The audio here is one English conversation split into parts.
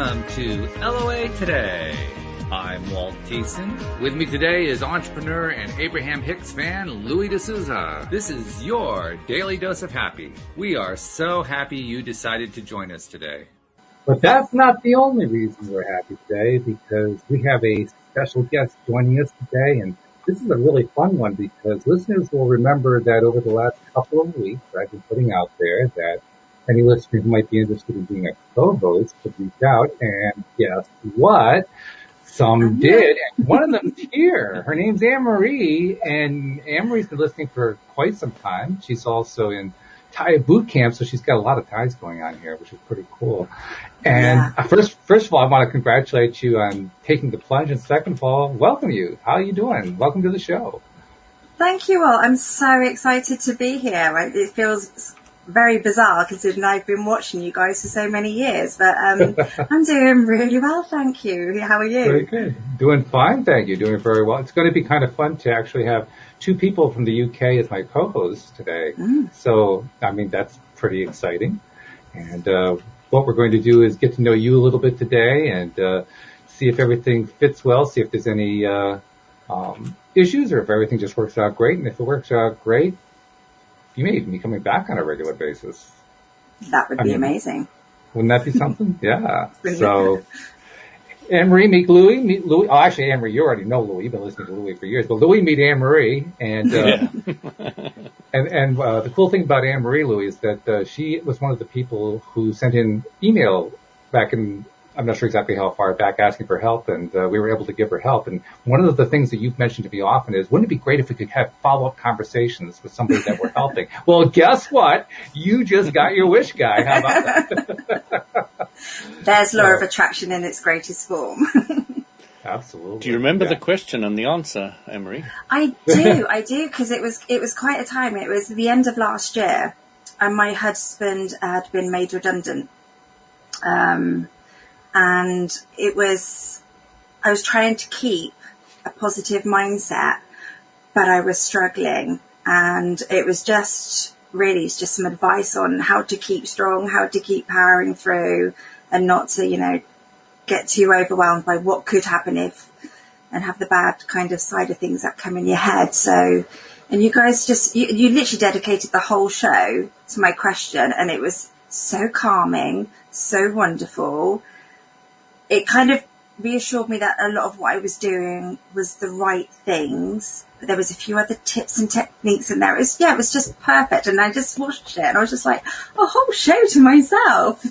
welcome to LOA Today. I'm Walt. With me today is entrepreneur and Abraham Hicks fan Louis de Souza. This is your daily dose of happy. We are so happy you decided to join us today. But that's not the only reason we're happy today, because we have a special guest joining us today, and this is a really fun one because listeners will remember that over the last couple of weeks I've been putting out there that any listener who might be interested in being a co-host could reach out, and guess what? Some did, and one of them's here. Her name's Anne-Marie, and Anne-Marie's been listening for quite some time. She's also in Thai boot camp, so she's got a lot of Thais going on here, which is pretty cool. And first of all, I want to congratulate you on taking the plunge, and second of all, welcome you. How are you doing? Welcome to the show. Thank you all. I'm so excited to be here. It feels very bizarre considering I've been watching you guys for so many years, but I'm doing really well, thank you. How are you? Very good. Doing fine, thank you. Doing very well. It's going to be kind of fun to actually have two people from the UK as my co-hosts today. So, I mean, that's pretty exciting. And what we're going to do is get to know you a little bit today and see if everything fits well, see if there's any issues or if everything just works out great. And if it works out great, you may even be coming back on a regular basis. That would be amazing. Wouldn't that be something? Yeah. So, Anne-Marie, meet Louis. Meet Louis. Oh, actually, Anne-Marie, you already know Louis. You've been listening to Louis for years. But Louis, meet Anne-Marie. And and the cool thing about Anne-Marie, Louis, is that she was one of the people who sent in email back in, I'm not sure exactly how far back, asking for help, and we were able to give her help. And one of the things that you've mentioned to me often is, wouldn't it be great if we could have follow-up conversations with somebody that we're helping? Well, guess what? You just got your wish, guy. How about that? There's law of attraction in its greatest form. Absolutely. Do you remember the question and the answer, Anne-Marie? I do, because it was quite a time. It was the end of last year, and my husband had been made redundant. And I was trying to keep a positive mindset, but I was struggling, and it was just some advice on how to keep strong, how to keep powering through, and not to, get too overwhelmed by what could happen if, and have the bad kind of side of things that come in your head. So, and you guys you literally dedicated the whole show to my question, and it was so calming, so wonderful. It kind of reassured me that a lot of what I was doing was the right things, but there was a few other tips and techniques in there. It was just perfect. And I just watched it and I was just like, a whole show to myself.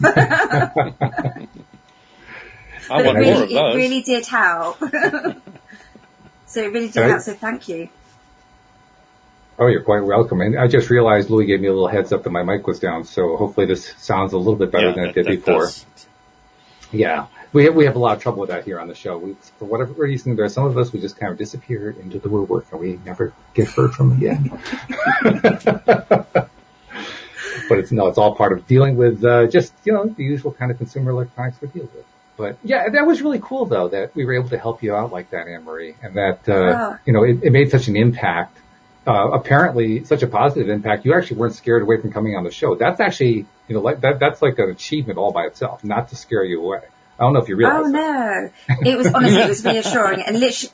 It really did help. So it really did help. So thank you. Oh, you're quite welcome. And I just realized Louis gave me a little heads up that my mic was down. So hopefully this sounds a little bit better than it did before. Yeah. We have a lot of trouble with that here on the show. For whatever reason, there are some of us, we just kind of disappear into the woodwork and we never get heard from again. But it's all part of dealing with just, the usual kind of consumer electronics we deal with. But yeah, that was really cool though, that we were able to help you out like that, Anne-Marie, and that, it made such an impact. Apparently such a positive impact. You actually weren't scared away from coming on the show. That's actually, that's like an achievement all by itself, not to scare you away. I don't know if you realize that. No. It was, honestly, it was reassuring. And literally,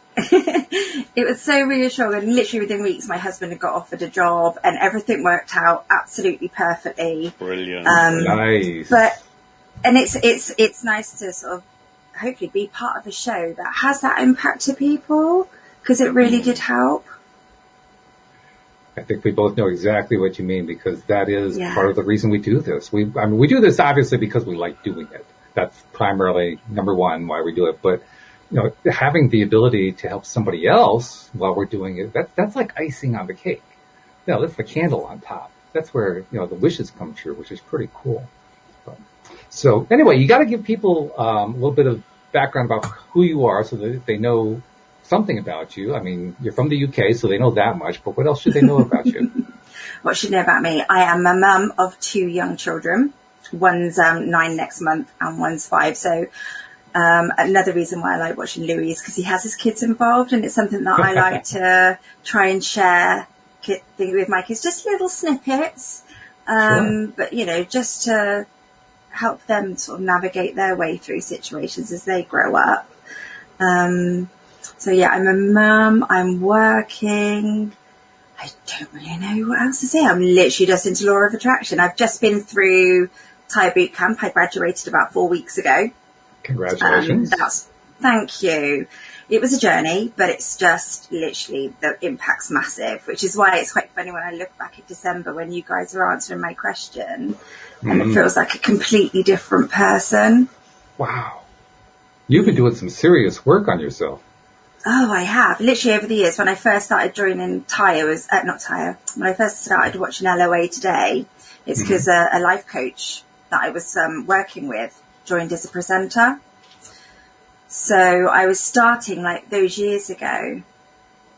it was so reassuring. And literally within weeks, my husband had got offered a job and everything worked out absolutely perfectly. Brilliant. Nice. And it's nice to sort of hopefully be part of a show that has that impact to people, because it really did help. I think we both know exactly what you mean, because that is part of the reason we do this. We do this obviously because we like doing it. That's primarily number one why we do it. But, having the ability to help somebody else while we're doing it, that's like icing on the cake. That's the candle on top. That's where, the wishes come true, which is pretty cool. So anyway, you got to give people a little bit of background about who you are so that they know something about you. I mean, you're from the UK, so they know that much, but what else should they know about you? What should they know about me? I am a mum of 2 young children. One's 9 next month and one's 5. So another reason why I like watching Louis is because he has his kids involved, and it's something that I like to try and share with my kids, just little snippets. Sure. But, just to help them sort of navigate their way through situations as they grow up. So yeah, I'm a mum, I'm working. I don't really know what else to say. I'm literally just into Law of Attraction. I've just been through Thai boot camp. I graduated about 4 weeks ago. Congratulations. Thank you. It was a journey, but it's just literally the impact's massive, which is why it's quite funny when I look back at December when you guys were answering my question and it feels like a completely different person. Wow. You've been doing some serious work on yourself. Oh, I have. Literally over the years, when I first started joining Tyre, when I first started watching LOA Today, it's because a life coach that I was working with joined as a presenter. So I was starting like those years ago,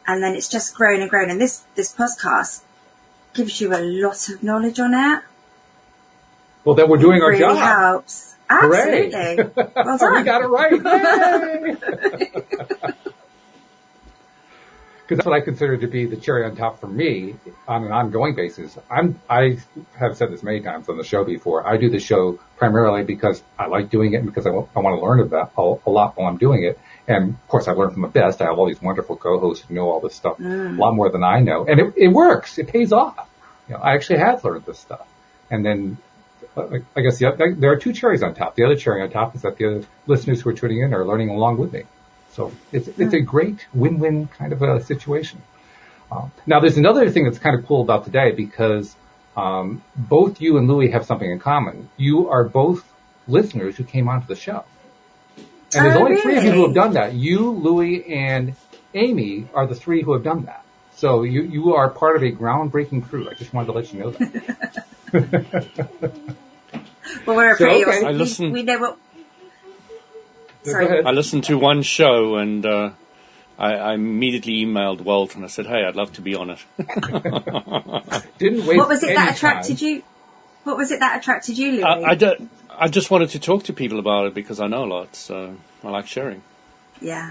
and then it's just grown and grown. And this podcast gives you a lot of knowledge on it. Well, then we're doing our really job. Helps. Absolutely. Hooray. Well done. We got it right. Because that's what I consider to be the cherry on top for me on an ongoing basis. I have said this many times on the show before. I do the show primarily because I like doing it and because I want to learn about a lot while I'm doing it. And of course, I learn from the best. I have all these wonderful co-hosts who know all this stuff a lot more than I know, and it works. It pays off. I actually have learned this stuff. And then I guess there are two cherries on top. The other cherry on top is that the other listeners who are tuning in are learning along with me. So it's a great win-win kind of a situation. Now, there's another thing that's kind of cool about today because both you and Louis have something in common. You are both listeners who came onto the show. And there's only three of you who have done that. You, Louis, and Amy are the three who have done that. So you are part of a groundbreaking crew. I just wanted to let you know that. Well, we're So, pretty okay. awesome. We know what... Sorry. I listened to one show and I immediately emailed Walt and I said, hey, I'd love to be on it. Didn't waste What was it any that attracted time. you? What was it that attracted you, Louis? I just wanted to talk to people about it because I know a lot, so I like sharing. Yeah.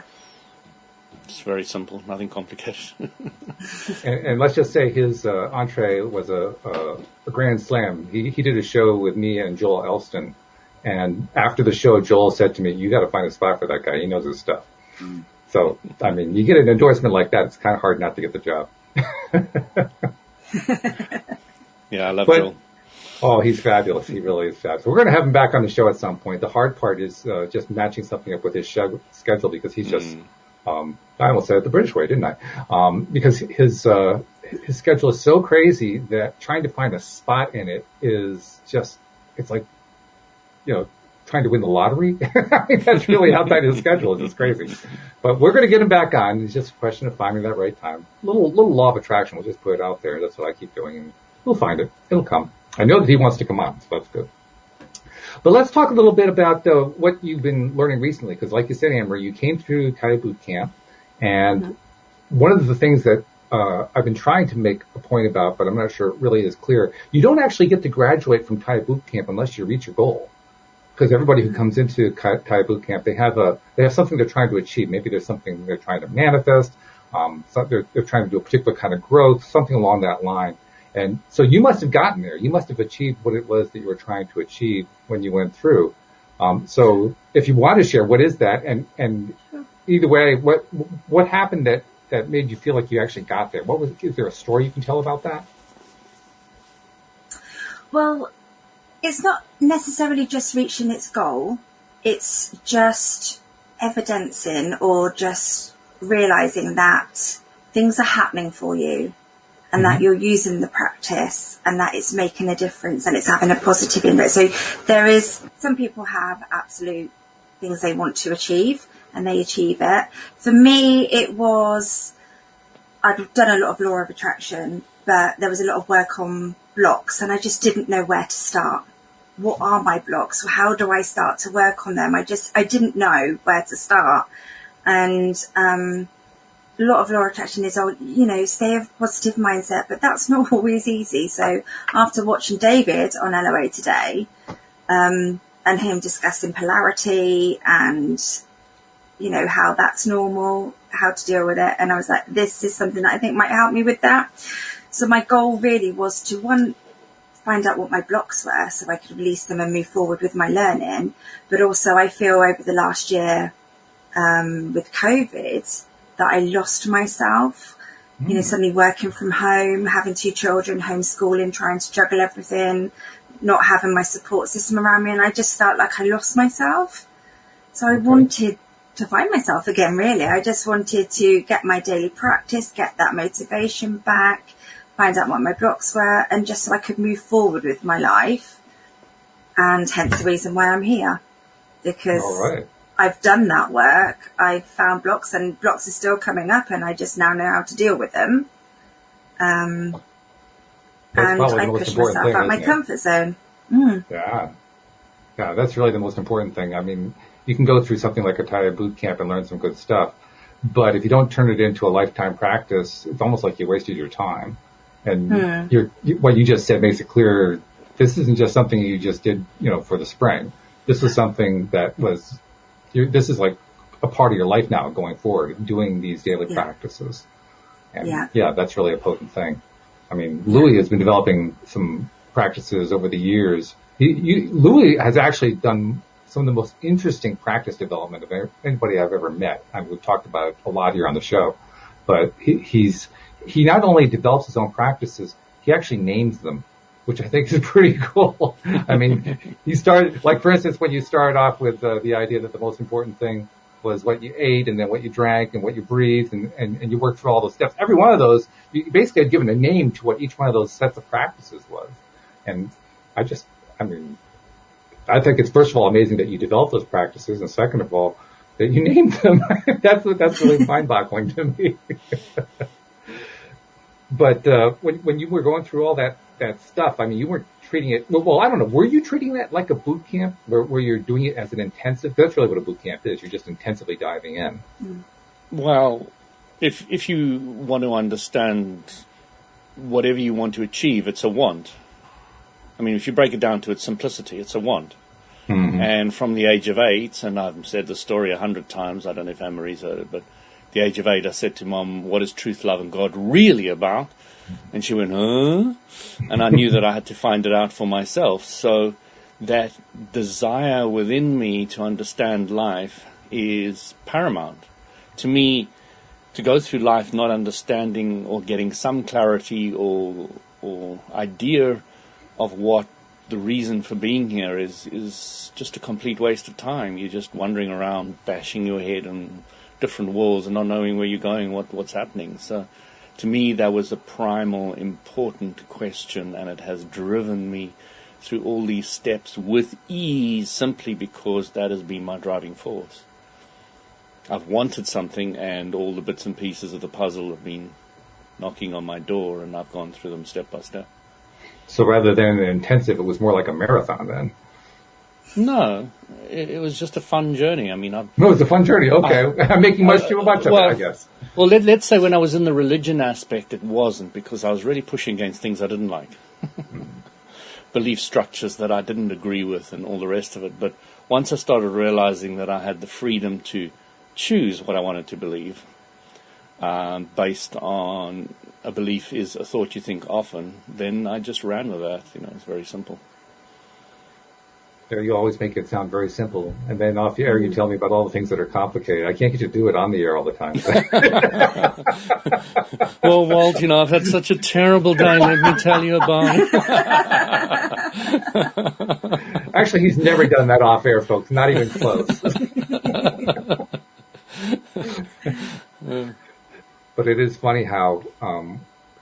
It's very simple, nothing complicated. And let's just say his entree was a grand slam. He did a show with me and Joel Elston. And after the show, Joel said to me, you got to find a spot for that guy. He knows his stuff. So, I mean, you get an endorsement like that, it's kind of hard not to get the job. Yeah, I love Joel. Oh, he's fabulous. He really is fabulous. We're going to have him back on the show at some point. The hard part is just matching something up with his schedule because he's just, I almost said it the British way, didn't I? Because his schedule is so crazy that trying to find a spot in it is just, it's like, trying to win the lottery. I mean, that's really outside his schedule. It's just crazy. But we're going to get him back on. It's just a question of finding that right time. Little law of attraction. We'll just put it out there. That's what I keep doing. And we'll find it. It'll come. I know that he wants to come on, so that's good. But let's talk a little bit about what you've been learning recently. Because like you said, Amber, you came through Thai boot camp. And one of the things that I've been trying to make a point about, but I'm not sure it really is clear, you don't actually get to graduate from Thai boot camp unless you reach your goal. Because everybody who comes into Thai boot camp, they have something they're trying to achieve. Maybe there's something they're trying to manifest. They're trying to do a particular kind of growth, something along that line. And so you must have gotten there. You must have achieved what it was that you were trying to achieve when you went through. So if you want to share, what is that? And either way, what happened that made you feel like you actually got there? Is there a story you can tell about that? Well, it's not necessarily just reaching its goal. It's just evidencing or just realizing that things are happening for you and that you're using the practice and that it's making a difference and it's having a positive impact. So some people have absolute things they want to achieve and they achieve it. For me, I'd done a lot of law of attraction, but there was a lot of work on blocks and I just didn't know where to start. What are my blocks? How do I start to work on them? I didn't know where to start. And a lot of law of attraction is, stay of positive mindset, but that's not always easy. So after watching David on LOA Today, and him discussing polarity and, how that's normal, how to deal with it. And I was like, this is something that I think might help me with that. So my goal really was to find out what my blocks were so I could release them and move forward with my learning. But also I feel over the last year with COVID that I lost myself, suddenly working from home, having 2 children, homeschooling, trying to juggle everything, not having my support system around me. And I just felt like I lost myself. So I wanted to find myself again, really. I just wanted to get my daily practice, get that motivation back, find out what my blocks were, and just so I could move forward with my life. And hence the reason why I'm here, because I've done that work. I've found blocks, and blocks are still coming up, and I just now know how to deal with them. And I push myself out my comfort zone. Yeah, that's really the most important thing. I mean, you can go through something like a Taya boot camp and learn some good stuff, but if you don't turn it into a lifetime practice, it's almost like you wasted your time. And what you just said makes it clear. This isn't just something you just did, for the spring. This was something that was. This is like a part of your life now going forward, doing these daily practices. And that's really a potent thing. I mean, Louis has been developing some practices over the years. Louis has actually done some of the most interesting practice development of anybody I've ever met. I mean, we've talked about it a lot here on the show, but he not only develops his own practices, he actually names them, which I think is pretty cool. I mean, he started, like, for instance, when you started off with the idea that the most important thing was what you ate and then what you drank and what you breathed and you worked through all those steps. Every one of those, you basically had given a name to what each one of those sets of practices was. And I think it's, first of all, amazing that you developed those practices, and second of all, that you named them. That's really mind-boggling to me. But when you were going through all that stuff, I mean, you weren't treating it, well, I don't know, were you treating that like a boot camp where you're doing it as an intensive? That's really what a boot camp is. You're just intensively diving in. Well, if you want to understand whatever you want to achieve, it's a want. I mean, if you break it down to its simplicity, it's a want. Mm-hmm. And from the age of 8, and I've said the story 100 times, I don't know if Anne-Marie's heard it, but the age of 8, I said to Mom, what is truth, love, and God really about? And she went, huh? And I knew that I had to find it out for myself. So that desire within me to understand life is paramount. To me, to go through life not understanding or getting some clarity or idea of what the reason for being here is just a complete waste of time. You're just wandering around, bashing your head on different walls and not knowing where you're going, what's happening. So to me, that was a primal, important question, and it has driven me through all these steps with ease simply because that has been my driving force. I've wanted something, and all the bits and pieces of the puzzle have been knocking on my door, and I've gone through them step by step. So rather than an intensive, it was more like a marathon then? No, it was just a fun journey. I mean, no, it was a fun journey. Okay, I'm making too much of it, I guess. Well, let's say when I was in the religion aspect, it wasn't, because I was really pushing against things I didn't like, belief structures that I didn't agree with, and all the rest of it. But once I started realizing that I had the freedom to choose what I wanted to believe, based on a belief is a thought you think often, then I just ran with that. It's very simple. You always make it sound very simple, and then off the air you tell me about all the things that are complicated. I can't get you to do it on the air all the time. Well, Walt, I've had such a terrible day. Let me tell you about it. Actually, he's never done that off air, folks. Not even close. But it is funny how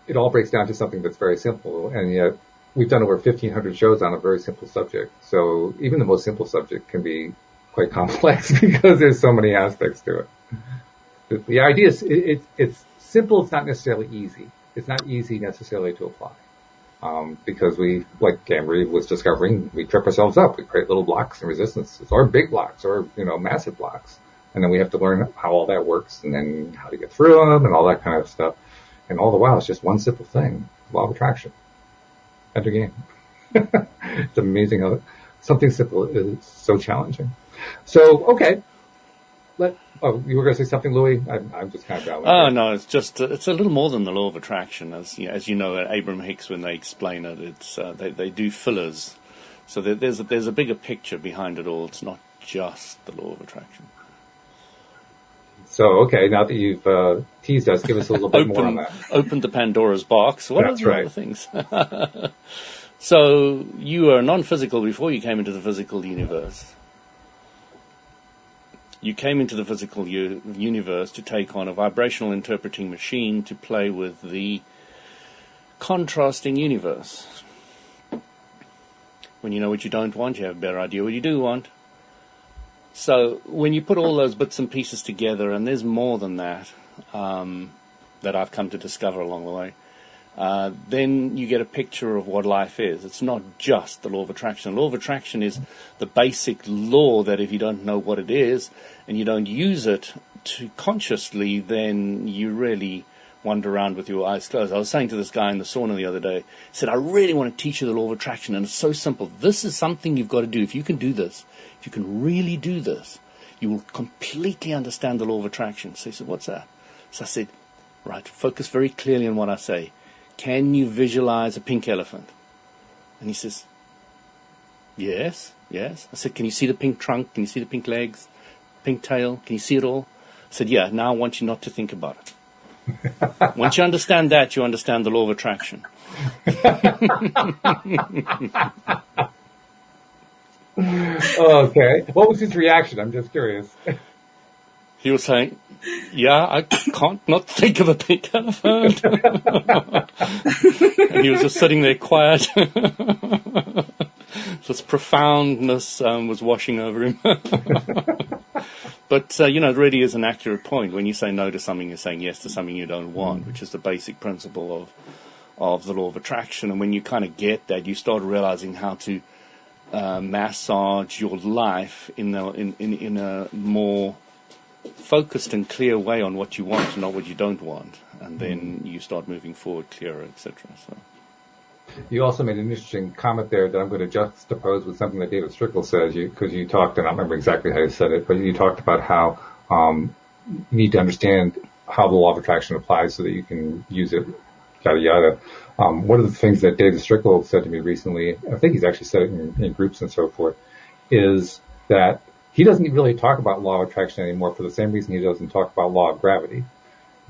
it all breaks down to something that's very simple, and yet we've done over 1,500 shows on a very simple subject. So even the most simple subject can be quite complex because there's so many aspects to it. The idea is it's simple. It's not necessarily easy. It's not easy necessarily to apply. Because we, like Anne-Marie was discovering, we trip ourselves up. We create little blocks and resistances, or big blocks, or, massive blocks. And then we have to learn how all that works, and then how to get through them, and all that kind of stuff. And all the while, it's just one simple thing: law of attraction. End of game. It's amazing how something simple is so challenging. So, okay. you were going to say something, Louis? I'm just kind of down. Oh, no, it's just, it's a little more than the law of attraction. As you know, Abraham Hicks, when they explain it, it's, they do fillers. So there's a bigger picture behind it all. It's not just the law of attraction. So, okay, now that you've teased us, give us a little bit more on that. Opened the Pandora's box. What That's are the right. other things? So you were non-physical before you came into the physical universe. You came into the physical universe to take on a vibrational interpreting machine to play with the contrasting universe. When you know what you don't want, you have a better idea what you do want. So when you put all those bits and pieces together, and there's more than that, that I've come to discover along the way, then you get a picture of what life is. It's not just the law of attraction. The law of attraction is the basic law that if you don't know what it is and you don't use it to consciously, then you really wander around with your eyes closed. I was saying to this guy in the sauna the other day, he said, I really want to teach you the law of attraction, and it's so simple. This is something you've got to do. If you can do this, if you can really do this, you will completely understand the law of attraction. So he said, what's that? So I said, right, focus very clearly on what I say. Can you visualize a pink elephant? And he says, yes. I said, can you see the pink trunk? Can you see the pink legs, pink tail? Can you see it all? I said, yeah, now I want you not to think about it. Once you understand that, you understand the law of attraction. Okay. What was his reaction? I'm just curious. He was saying, yeah, I can't not think of a pink elephant. And he was just sitting there quiet. This profoundness was washing over him. But, it really is an accurate point. When you say no to something, you're saying yes to something you don't want, which is the basic principle of the law of attraction. And when you kind of get that, you start realizing how to massage your life in a more focused and clear way on what you want and not what you don't want. And then you start moving forward clearer, etc. So. You also made an interesting comment there that I'm going to juxtapose with something that David Strickle says, because you talked, and I don't remember exactly how you said it, but you talked about how you need to understand how the law of attraction applies so that you can use it, yada, yada. One of the things that David Strickle said to me recently, I think he's actually said it in groups and so forth, is that he doesn't really talk about law of attraction anymore for the same reason he doesn't talk about law of gravity.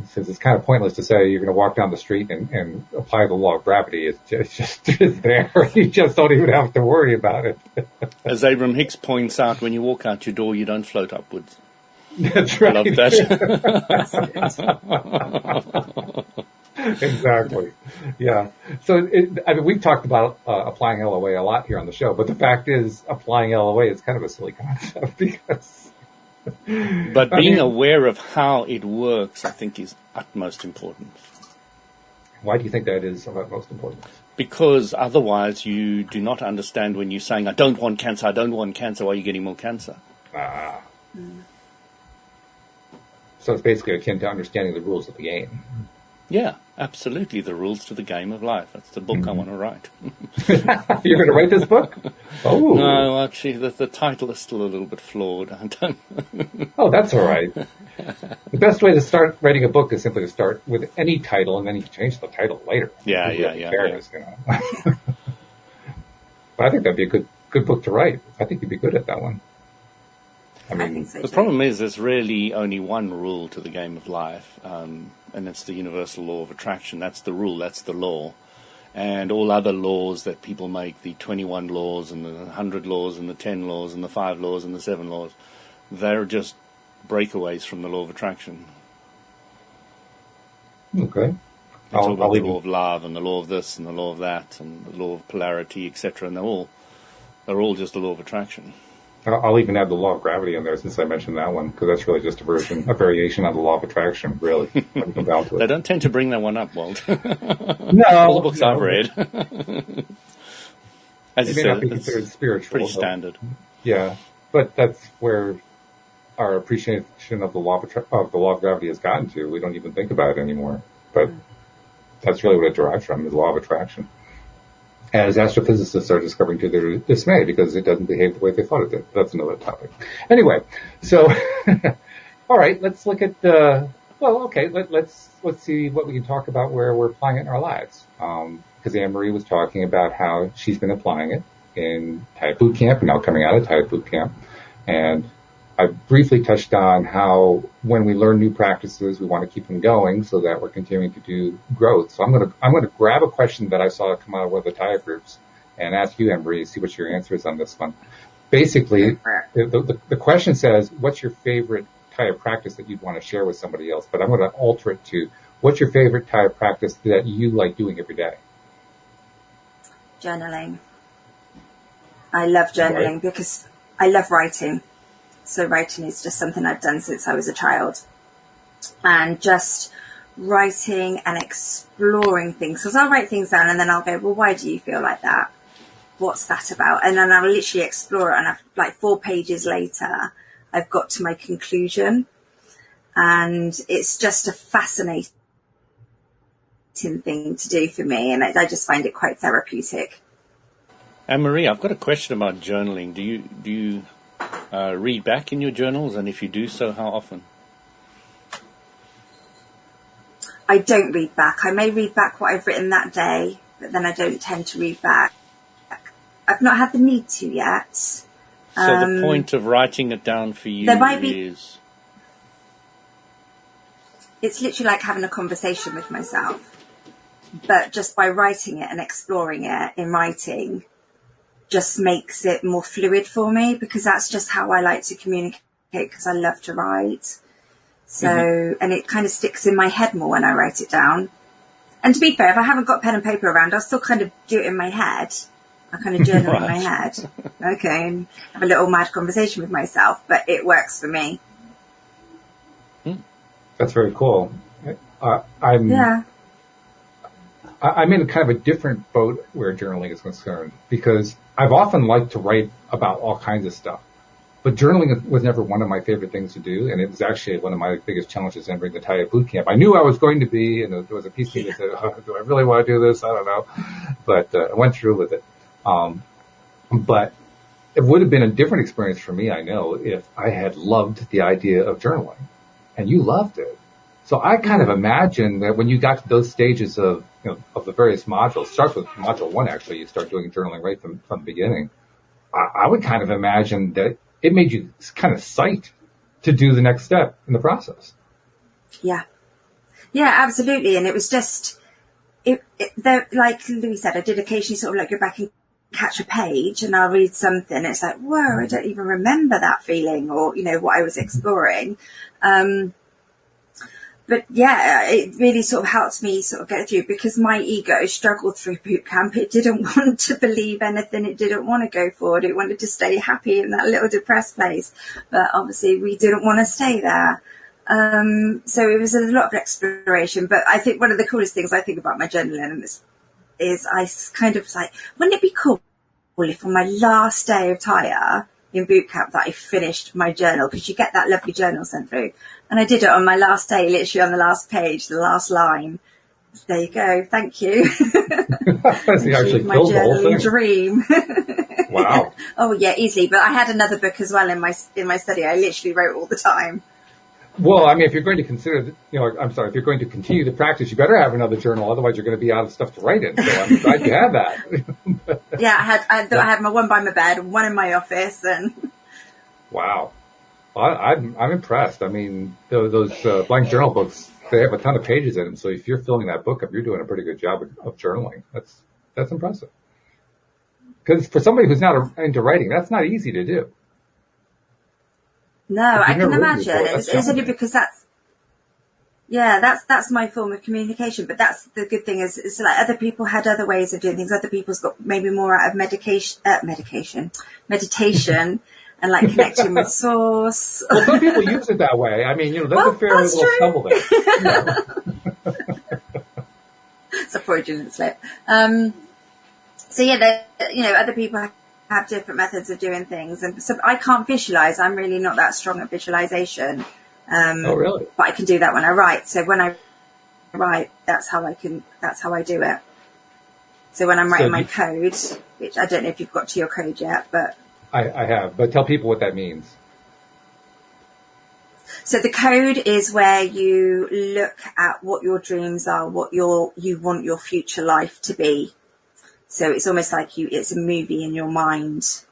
He says it's kind of pointless to say you're going to walk down the street and apply the law of gravity. It's there. You just don't even have to worry about it. As Abraham Hicks points out, when you walk out your door, you don't float upwards. That's right. I love that. Exactly. Yeah. So, we've talked about applying LOA a lot here on the show, but the fact is applying LOA is kind of a silly concept because... But being aware of how it works, I think, is utmost important. Why do you think that is of utmost importance? Because otherwise you do not understand when you're saying, I don't want cancer, why are you getting more cancer? So it's basically akin to understanding the rules of the game. Yeah, absolutely. The rules to the game of life. That's the book I want to write. You're going to write this book? Oh. No, actually, the title is still a little bit flawed. I don't. Oh, that's all right. The best way to start writing a book is simply to start with any title, and then you can change the title later. Yeah. But I think that'd be a good book to write. I think you'd be good at that one. I mean, the problem is there's really only one rule to the game of life, and it's the universal law of attraction. That's the rule, that's the law. And all other laws that people make, the 21 laws and the 100 laws and the 10 laws and the 5 laws and the 7 laws, they're just breakaways from the law of attraction. Okay. It's all about the law of love and the law of this and the law of that and the law of polarity, etc. And they're all just the law of attraction. I'll even add the law of gravity in there since I mentioned that one, because that's really just a variation of the law of attraction, really. When you come down to it. They don't tend to bring that one up, Walt. No. All the books I've read. As you said, it's spiritual, pretty standard. Yeah, but that's where our appreciation of the law of gravity has gotten to. We don't even think about it anymore. But that's really what it derives from, is the law of attraction. As astrophysicists are discovering to their dismay, because it doesn't behave the way they thought it did. That's another topic. Anyway, so All right, let's look at let's see what we can talk about where we're applying it in our lives. Because Anne Marie was talking about how she's been applying it in Thai boot camp and now coming out of Thai boot camp. And I briefly touched on how when we learn new practices, we want to keep them going so that we're continuing to do growth. So I'm going to grab a question that I saw come out of one of the Thai groups and ask you, Anne Marie, see what your answer is on this one. Basically, the question says, what's your favorite Thai practice that you'd want to share with somebody else? But I'm going to alter it to, what's your favorite Thai practice that you like doing every day? Journaling. I love journaling because I love writing. So writing is just something I've done since I was a child. And just writing and exploring things. Because I'll write things down and then I'll go, well, why do you feel like that? What's that about? And then I'll literally explore it. And I've, like 4 pages later, I've got to my conclusion. And it's just a fascinating thing to do for me. And I just find it quite therapeutic. Anne-Marie, I've got a question about journaling. Do you read back in your journals? And if you do so, how often? I don't read back. I may read back what I've written that day, but then I don't tend to read back. I've not had the need to yet. So the point of writing it down for you is... It's literally like having a conversation with myself. But just by writing it and exploring it in writing just makes it more fluid for me, because that's just how I like to communicate, because I love to write. So, and it kind of sticks in my head more when I write it down. And to be fair, if I haven't got pen and paper around, I'll still kind of do it in my head. I kind of journal in my head. Okay. And have a little mad conversation with myself, but it works for me. That's very cool. I'm in a kind of a different boat where journaling is concerned, because I've often liked to write about all kinds of stuff, but journaling was never one of my favorite things to do. And it was actually one of my biggest challenges entering the Thai boot camp. I knew I was going to be, and there was a piece of me that said, oh, do I really want to do this? I don't know. But I went through with it. But it would have been a different experience for me, I know, if I had loved the idea of journaling. And you loved it. So I kind of imagine that when you got to those stages of, of the various modules, starts with module 1, actually, you start doing journaling right from the beginning. I would kind of imagine that it made you kind of psyched to do the next step in the process. Yeah. Yeah, absolutely. And it was just, like Louis said, I did occasionally sort of like go back and catch a page and I'll read something. It's like, whoa, I don't even remember that feeling or, what I was exploring. But yeah, it really sort of helped me sort of get through, because my ego struggled through boot camp. It didn't want to believe anything. It didn't want to go forward. It wanted to stay happy in that little depressed place. But obviously we didn't want to stay there. So it was a lot of exploration. But I think one of the coolest things I think about my journaling is I kind of like, wouldn't it be cool if on my last day of Thai in boot camp that I finished my journal, because you get that lovely journal sent through. And I did it on my last day, literally on the last page, the last line. There you go. Thank you. You actually my killed the whole thing. Dream. Wow. Oh yeah, easily. But I had another book as well in my study. I literally wrote all the time. Well, I mean, if you're going to consider, if you're going to continue the practice, you better have another journal. Otherwise, you're going to be out of stuff to write in. So I'm glad you have that. Yeah, I had my one by my bed, one in my office, and. Wow. Well, I'm impressed. I mean, those blank journal books, they have a ton of pages in them. So if you're filling that book up, you're doing a pretty good job of journaling. That's impressive. Because for somebody who's not into writing, that's not easy to do. No, I can imagine. It's only because that's my form of communication. But that's the good thing is like other people had other ways of doing things. Other people's got maybe more out of meditation, and like connecting with source. Well, some people use it that way. I mean, that's a fair little stumble there. It's a Freudian slip. So yeah, other people have different methods of doing things, and so I can't visualize. I'm really not that strong at visualization. Oh, really? But I can do that when I write. So when I write, that's how I do it. So when I'm writing my code, which I don't know if you've got to your code yet, but I have. But tell people what that means. So the code is where you look at what your dreams are, what you want your future life to be. So it's almost like it's a movie in your mind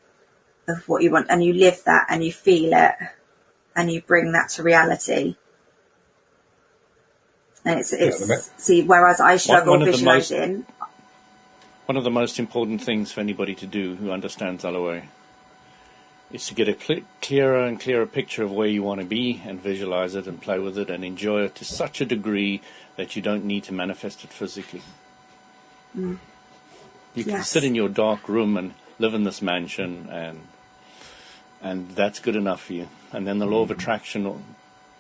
of what you want, and you live that and you feel it and you bring that to reality. And see, whereas I struggle visualizing. One of the most important things for anybody to do who understands LOA is to get a clearer and clearer picture of where you want to be and visualize it and play with it and enjoy it to such a degree that you don't need to manifest it physically. You can sit in your dark room and live in this mansion, and that's good enough for you. And then the law of attraction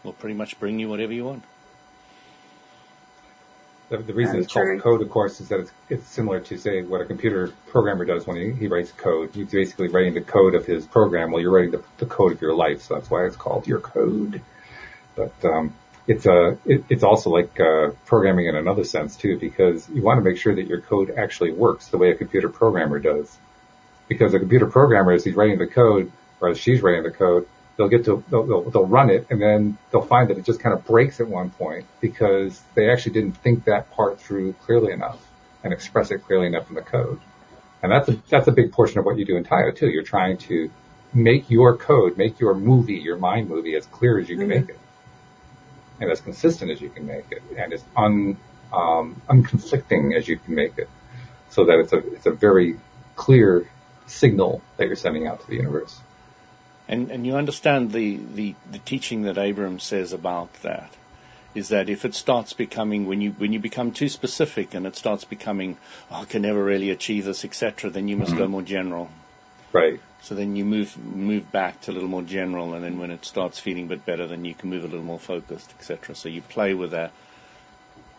will pretty much bring you whatever you want. The reason it's called code, of course, is that it's similar to, say, what a computer programmer does when he writes code. He's basically writing the code of his program while you're writing the code of your life. So that's why it's called your code. But it's also like programming in another sense, too, because you want to make sure that your code actually works the way a computer programmer does. Because a computer programmer, as he's writing the code, or as she's writing the code, they'll run it, and then they'll find that it just kind of breaks at one point because they actually didn't think that part through clearly enough and express it clearly enough in the code. And that's a big portion of what you do in Tayo too. You're trying to make your code, make your movie, your mind movie, as clear as you can make it, and as consistent as you can make it, and as unconflicting as you can make it, so that it's a very clear signal that you're sending out to the universe. And you understand the teaching that Abraham says about that is that if it starts becoming, when you become too specific and it starts becoming, I can never really achieve this, etc., then you must go more general. Right. So then you move back to a little more general, and then when it starts feeling a bit better, then you can move a little more focused, etc. So you play with that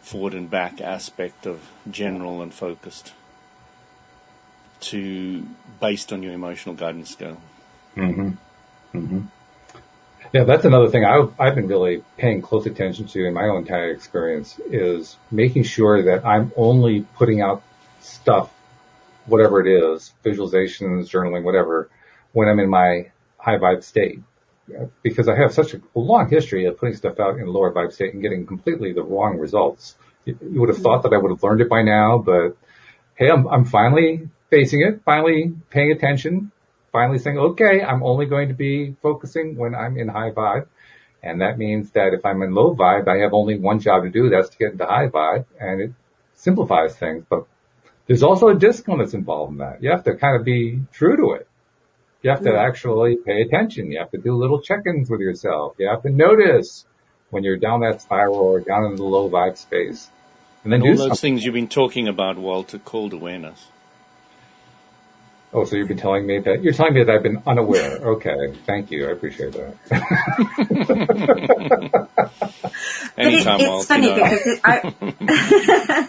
forward and back aspect of general and focused based on your emotional guidance scale. Mm-hmm. Mm-hmm. Yeah, that's another thing I've been really paying close attention to in my own entire experience is making sure that I'm only putting out stuff, whatever it is, visualizations, journaling, whatever, when I'm in my high vibe state. Because I have such a long history of putting stuff out in lower vibe state and getting completely the wrong results. You would have thought that I would have learned it by now, but hey, I'm finally facing it, finally paying attention, finally saying, okay, I'm only going to be focusing when I'm in high vibe. And that means that if I'm in low vibe, I have only one job to do. That's to get into high vibe. And it simplifies things. But there's also a discipline that's involved in that. You have to kind of be true to it. You have to actually pay attention. You have to do little check-ins with yourself. You have to notice when you're down that spiral or down in the low vibe space. And then all those things you've been talking about, Walt, are called awareness. Oh, so you're telling me that I've been unaware. Okay, thank you. I appreciate that. Anytime, it's funny because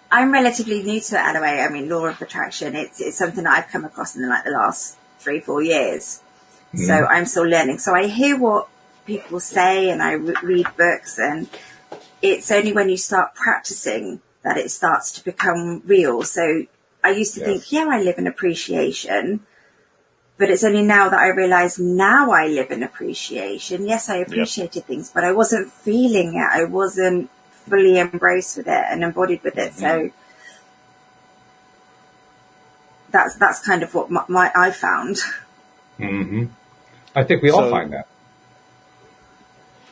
I'm relatively new to LOA. I mean, law of attraction. It's something that I've come across in like the last 3-4 years. Mm. So I'm still learning. So I hear what people say and I read books, and it's only when you start practicing that it starts to become real. So I used to think, I live in appreciation, but it's only now that I realize now I live in appreciation. Yes, I appreciated things, but I wasn't feeling it. I wasn't fully embraced with it and embodied with it. So that's kind of what I found. Mm-hmm. I think we all find that.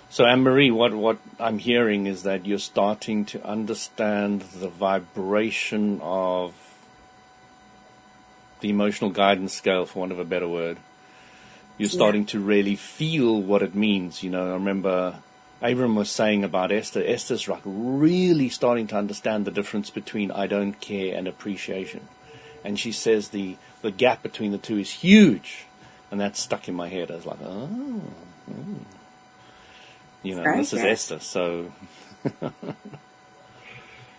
So, Anne-Marie, what I'm hearing is that you're starting to understand the vibration of the emotional guidance scale, for want of a better word. You're starting to really feel what it means. You know, I remember Abram was saying about Esther. Esther's like really starting to understand the difference between I don't care and appreciation. And she says the gap between the two is huge. And that's stuck in my head. I was like, You know, this is Esther, so...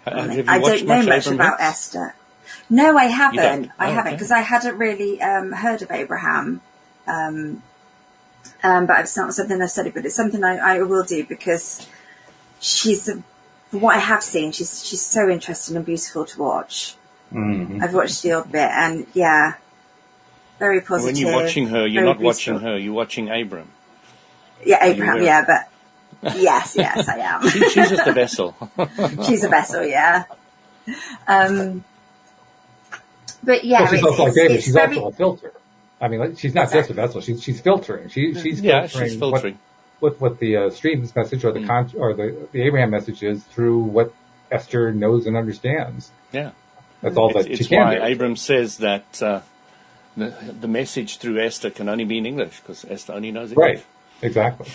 I don't know much about Esther. No, I haven't. I haven't, because I hadn't really heard of Abraham. But it's not something I've studied, but it's something I will do, because she's, from what I have seen, she's so interesting and beautiful to watch. Mm-hmm. I've watched the odd bit, and very positive. When you're watching her, you're not watching her, you're watching Abram. Yeah, Abraham, yeah, but yes, I am. She's just a vessel. She's a vessel, yeah. But yeah, well, she's also like David. She's very... also a filter. I mean, she's not just a vessel. She's filtering. She's filtering what the stream's message or the Abraham message is through what Esther knows and understands. Yeah, that's all that she can do. It's why Abram says that the message through Esther can only be in English because Esther only knows English. Right. Exactly.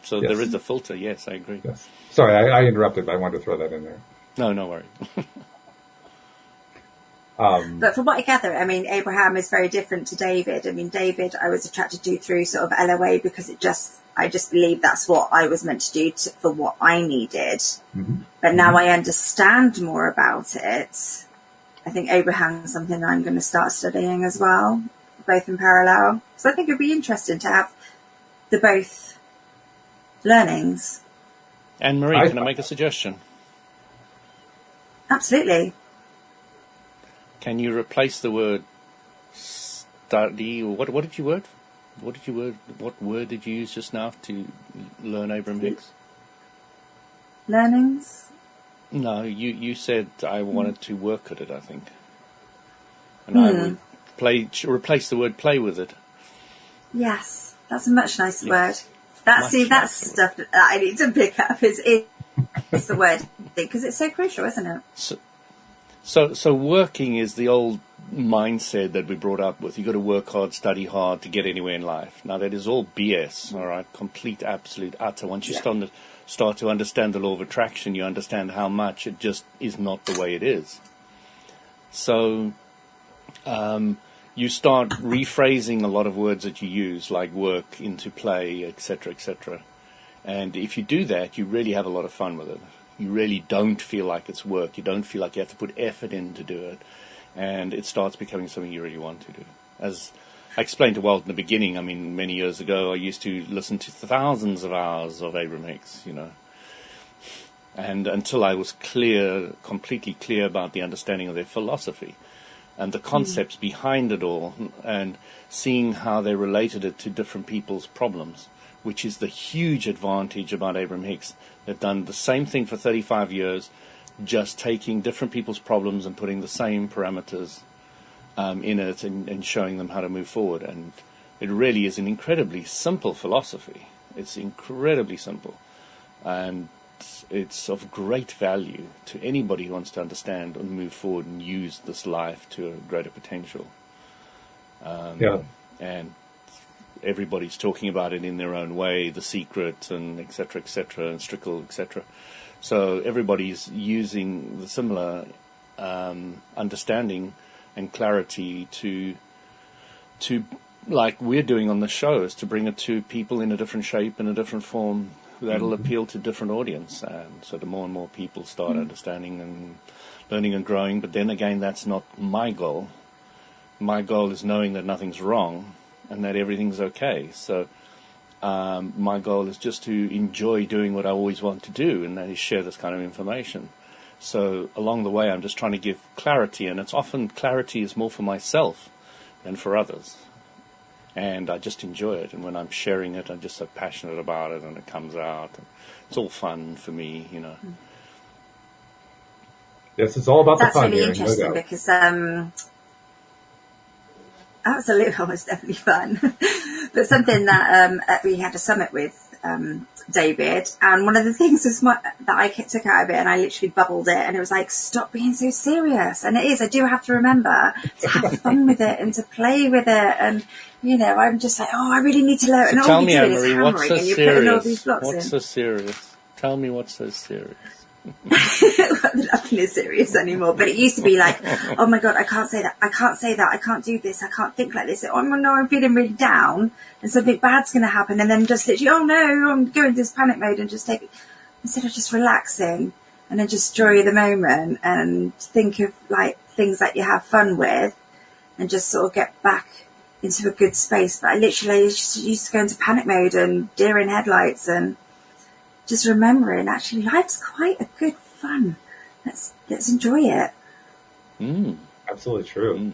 So yes. There is a filter. Yes, I agree. Yes. Sorry, I interrupted, but I wanted to throw that in there. No worry. But from what I gather, I mean, Abraham is very different to David. I mean, David, I was attracted to through sort of LOA because I just believe that's what I was meant to do for what I needed. Mm-hmm. But now I understand more about it. I think Abraham is something I'm going to start studying as well, both in parallel. So I think it'd be interesting to have the both learnings. And Marie, can I make a suggestion? Absolutely. Can you replace the word study, or what did you word? What word did you use just now to learn Abraham Hicks? Learnings? No, you said I wanted to work at it, I think. And I would replace the word play with it. Yes, that's a much nicer word. That's stuff that I need to pick up. It's the word, because it's so crucial, isn't it? So working is the old mindset that we brought up with. You've got to work hard, study hard to get anywhere in life. Now, that is all BS, all right? Complete, absolute, utter. Once you start to understand the law of attraction, you understand how much it just is not the way it is. So you start rephrasing a lot of words that you use, like work into play, etc., etc. And if you do that, you really have a lot of fun with it. You really don't feel like it's work. You don't feel like you have to put effort in to do it. And it starts becoming something you really want to do. As I explained to Walt in the beginning, I mean, many years ago, I used to listen to thousands of hours of Abraham Hicks, and until I was completely clear about the understanding of their philosophy and the concepts behind it all, and seeing how they related it to different people's problems, which is the huge advantage about Abraham Hicks. They've done the same thing for 35 years, just taking different people's problems and putting the same parameters in it and showing them how to move forward. And it really is an incredibly simple philosophy. It's incredibly simple. And it's of great value to anybody who wants to understand and move forward and use this life to a greater potential. And everybody's talking about it in their own way, The Secret and et cetera, and Strickle, etc. So everybody's using the similar understanding and clarity to like we're doing on the show, is to bring it to people in a different shape, in a different form, that'll appeal to different audience. And so the more and more people start understanding and learning and growing, but then again, that's not my goal. My goal is knowing that nothing's wrong and that everything's okay. So my goal is just to enjoy doing what I always want to do, and that is share this kind of information. So along the way, I'm just trying to give clarity, and it's often clarity is more for myself than for others. And I just enjoy it, and when I'm sharing it, I'm just so passionate about it, and it comes out. And it's all fun for me, Yes, it's all about the fun. That's really interesting because absolutely, it was definitely fun. But something that we had a summit with David, and one of the things was that I took out of it, and I literally bubbled it, and it was like, stop being so serious. And it is, I do have to remember to have fun with it and to play with it. And, I'm just like, I really need to learn. So and tell all me, you're doing Anne-Marie, is hammering, and you're putting all these blocks what's so serious? Tell me what's so serious. Nothing is serious anymore, but it used to be like, oh my god, I can't say that, I can't do this, I can't think like this, I'm feeling really down and something bad's going to happen, and then just literally, oh no, I'm going into this panic mode, and just take it, instead of just relaxing and then just enjoy the moment and think of like things that you have fun with and just sort of get back into a good space. But I literally used to go into panic mode and deer in headlights, and just remembering, actually, life's quite a good fun. Let's enjoy it. Absolutely true.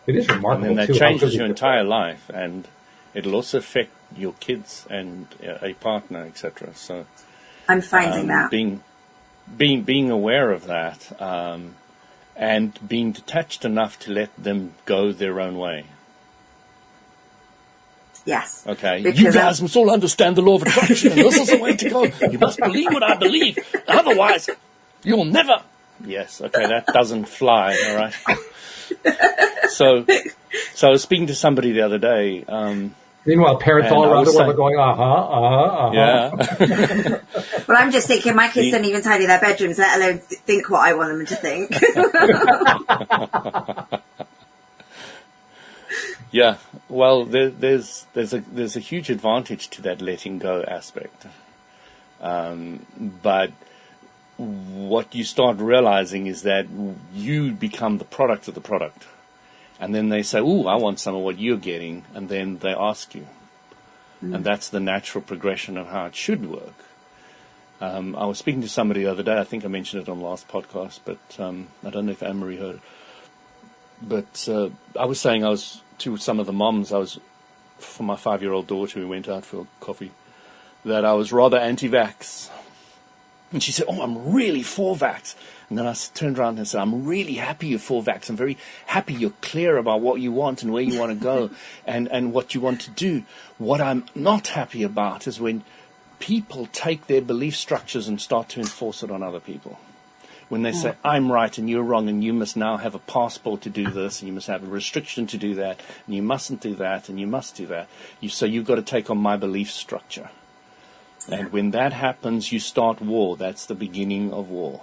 It is remarkable. And that changes your entire life, and it'll also affect your kids and a partner, etc. So I'm finding that. Being aware of that, and being detached enough to let them go their own way. Yes. Okay. You guys must all understand the law of attraction, and this is the way to go. You must believe what I believe. Otherwise, you'll never. Yes. Okay. That doesn't fly. All right. So I was speaking to somebody the other day. Meanwhile, parents all around the world are going, Yeah. Well, I'm just thinking my kids don't even tidy their bedrooms, let alone think what I want them to think. Yeah. Well, there's a huge advantage to that letting go aspect. But what you start realizing is that you become the product of the product. And then they say, "Ooh, I want some of what you're getting," and then they ask you. And that's the natural progression of how it should work. I was speaking to somebody the other day, I think I mentioned it on the last podcast, but I don't know if Anne-Marie heard it. But I was saying, I was to some of the moms, for my 5-year-old daughter, we went out for coffee, that I was rather anti-vax. And she said, "Oh, I'm really for vax." And then I turned around and said, "I'm really happy you're for vax. I'm very happy you're clear about what you want and where you want to go and what you want to do. What I'm not happy about is when people take their belief structures and start to enforce it on other people. When they say, I'm right and you're wrong and you must now have a passport to do this and you must have a restriction to do that and you mustn't do that and you must do that. So you've got to take on my belief structure. And when that happens, you start war. That's the beginning of war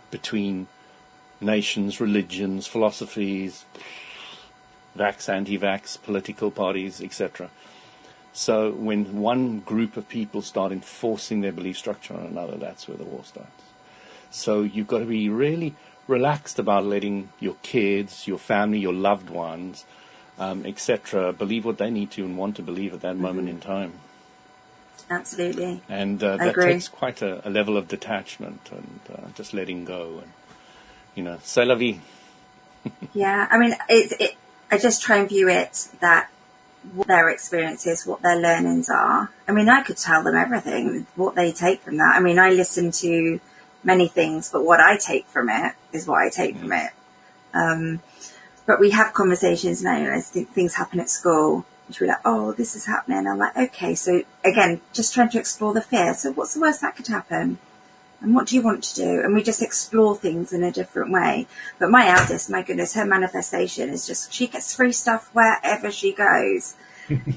between nations, religions, philosophies, vax, anti-vax, political parties, etc. So when one group of people start enforcing their belief structure on another, that's where the war starts. So you've got to be really relaxed about letting your kids, your family, your loved ones, etc., believe what they need to and want to believe at that moment in time. Absolutely. And that takes quite a level of detachment and just letting go and, c'est la vie. Yeah, I mean, I just try and view it that what their experiences, what their learnings are. I mean, I could tell them everything, what they take from that. I mean, I listen to many things, but what I take from it is what I take from it. But we have conversations now, as things happen at school, which we're like, oh, this is happening. I'm like, okay, so again, just trying to explore the fear. So what's the worst that could happen? And what do you want to do? And we just explore things in a different way. But my eldest, my goodness, her manifestation is just, she gets free stuff wherever she goes.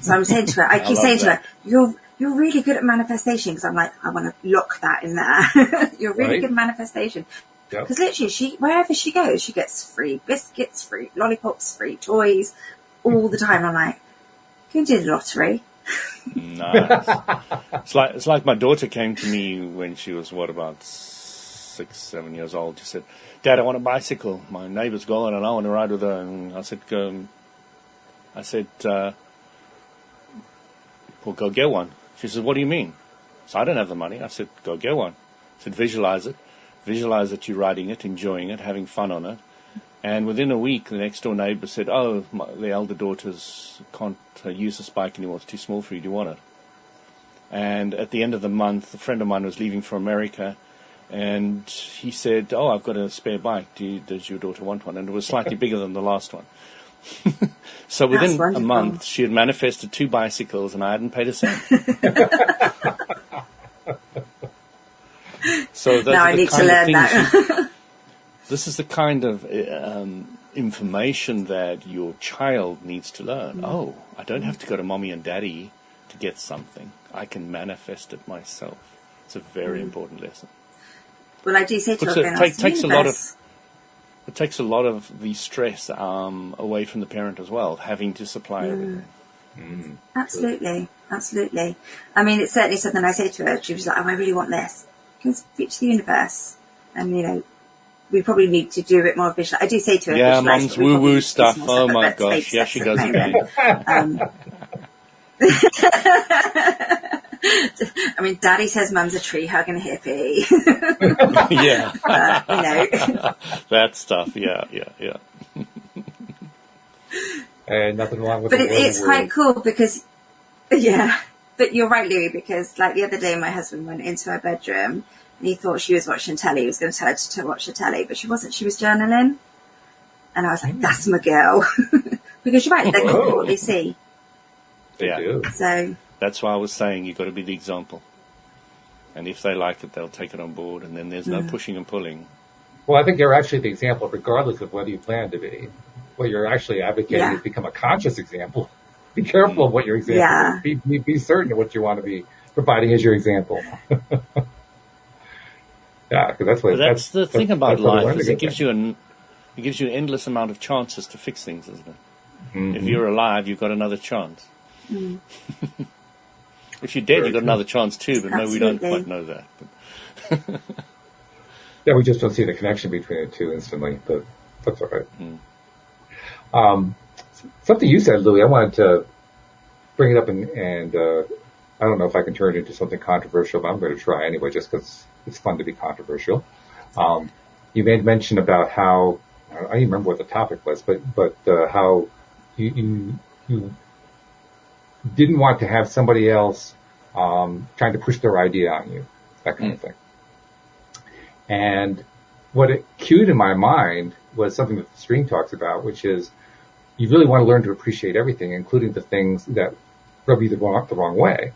So I'm saying to her, I keep saying to her, you're really good at manifestation. Because I'm like, I want to lock that in there. You're really good at manifestation. Because literally, wherever she goes, she gets free biscuits, free lollipops, free toys, all the time. I'm like, you did the lottery. Nice. It's like my daughter came to me when she was, about 6-7 years old. She said, "Dad, I want a bicycle. My neighbour's got one and I want to ride with her." And I said, "Well, go get one." She said, "What do you mean?" So I don't have the money. I said, "Go get one." I said, "Visualize it. Visualize that you're riding it, enjoying it, having fun on it." And within a week, the next door neighbour said, "Oh, the elder daughters can't use this bike anymore. It's too small for you. Do you want it?" And at the end of the month, a friend of mine was leaving for America, and he said, "Oh, I've got a spare bike. Does your daughter want one?" And it was slightly bigger than the last one. So within a month, she had manifested 2 bicycles, and I hadn't paid a cent. So now I need to learn that. This is the kind of information that your child needs to learn. Oh, I don't have to go to mommy and daddy to get something. I can manifest it myself. It's a very important lesson. Well, I do say to her, it takes a lot of the stress away from the parent as well, having to supply everything. Absolutely. I mean, it's certainly something I say to her. She was like, "Oh, I really want this." You can speak to the universe, and we probably need to do a bit more visual. I do say to her, "Yeah, mum's woo-woo stuff. Oh my gosh, yeah, she goes again." I mean, Daddy says mum's a tree hugging hippie. Yeah, that stuff. Yeah. And nothing wrong with But the it's quite cool because, yeah, but you're right, Louis, because like the other day my husband went into her bedroom and he thought she was watching telly. He was going to tell her to watch the telly, but she wasn't. She was journaling. And I was like, that's my girl. Because you're right, they copy what they see. Yeah. So that's why I was saying you've got to be the example. And if they like it, they'll take it on board, and then there's no pushing and pulling. Well, I think you're actually the example, regardless of whether you plan to be. What you're actually advocating is become a conscious example. Be careful of what your example is. Be certain of what you want to be providing as your example. Yeah, because that's what. That's the thing about life is it gives you an endless amount of chances to fix things, isn't it? Mm-hmm. If you're alive, you've got another chance. Mm. If you're dead, you've got another chance too, but no, we don't quite know that. But yeah, we just don't see the connection between the two instantly, but that's all right. Something you said, Louis, I wanted to bring it up, and I don't know if I can turn it into something controversial, but I'm going to try anyway, just because it's fun to be controversial. You made mention about how, I don't even remember what the topic was, but how you didn't want to have somebody else trying to push their idea on you, that kind of thing. And what it cued in my mind was something that the stream talks about, which is you really want to learn to appreciate everything, including the things that rub you the wrong way.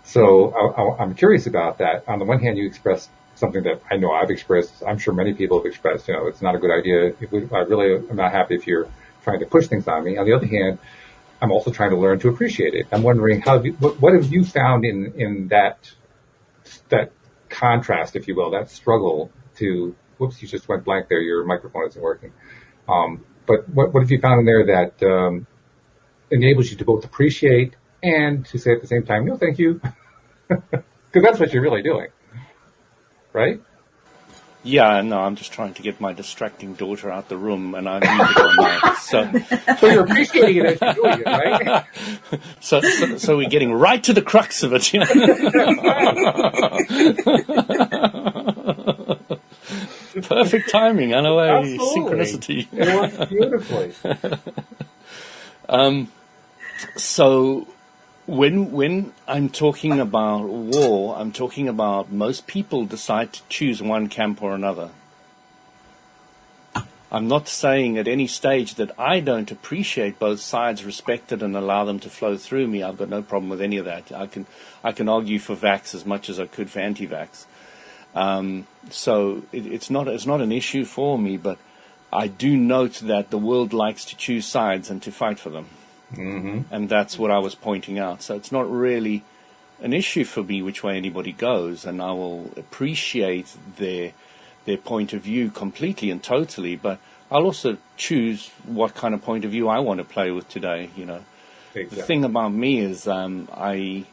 So I'm curious about that. On the one hand, you expressed something that I know I've expressed. I'm sure many people have expressed. It's not a good idea. I really am not happy if you're trying to push things on me. On the other hand, I'm also trying to learn to appreciate it. I'm wondering what have you found in that contrast, if you will, that struggle to, whoops, you just went blank there. Your microphone isn't working. But what have you found in there that enables you to both appreciate and to say at the same time, no, thank you? Because that's what you're really doing, right? Yeah, no, I'm just trying to get my distracting daughter out the room, and I'm muted on that. So you're appreciating it as you're doing it, right? So we're getting right to the crux of it. Perfect timing, LOA synchronicity. It works beautifully. So when I'm talking about war, I'm talking about most people decide to choose one camp or another. I'm not saying at any stage that I don't appreciate both sides, respect it, and allow them to flow through me. I've got no problem with any of that. I can argue for vax as much as I could for anti-vax. So it's not an issue for me, but I do note that the world likes to choose sides and to fight for them. Mm-hmm. And that's what I was pointing out. So it's not really an issue for me which way anybody goes, and I will appreciate their point of view completely and totally, but I'll also choose what kind of point of view I want to play with today, Exactly. The thing about me is I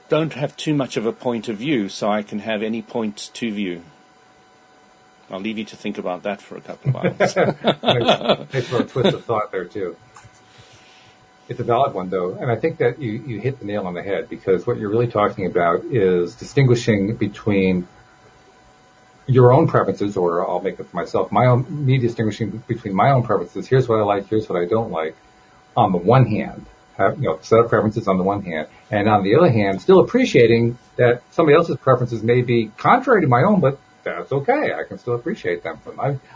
don't have too much of a point of view, so I can have any point to view. I'll leave you to think about that for a couple of hours. Thanks for a twist of thought there, too. It's a valid one, though, and I think that you hit the nail on the head, because what you're really talking about is distinguishing between your own preferences, or I'll make it for myself, me distinguishing between my own preferences. Here's what I like, here's what I don't like, on the one hand. Set of preferences on the one hand, and on the other hand, still appreciating that somebody else's preferences may be contrary to my own, but that's okay. I can still appreciate them.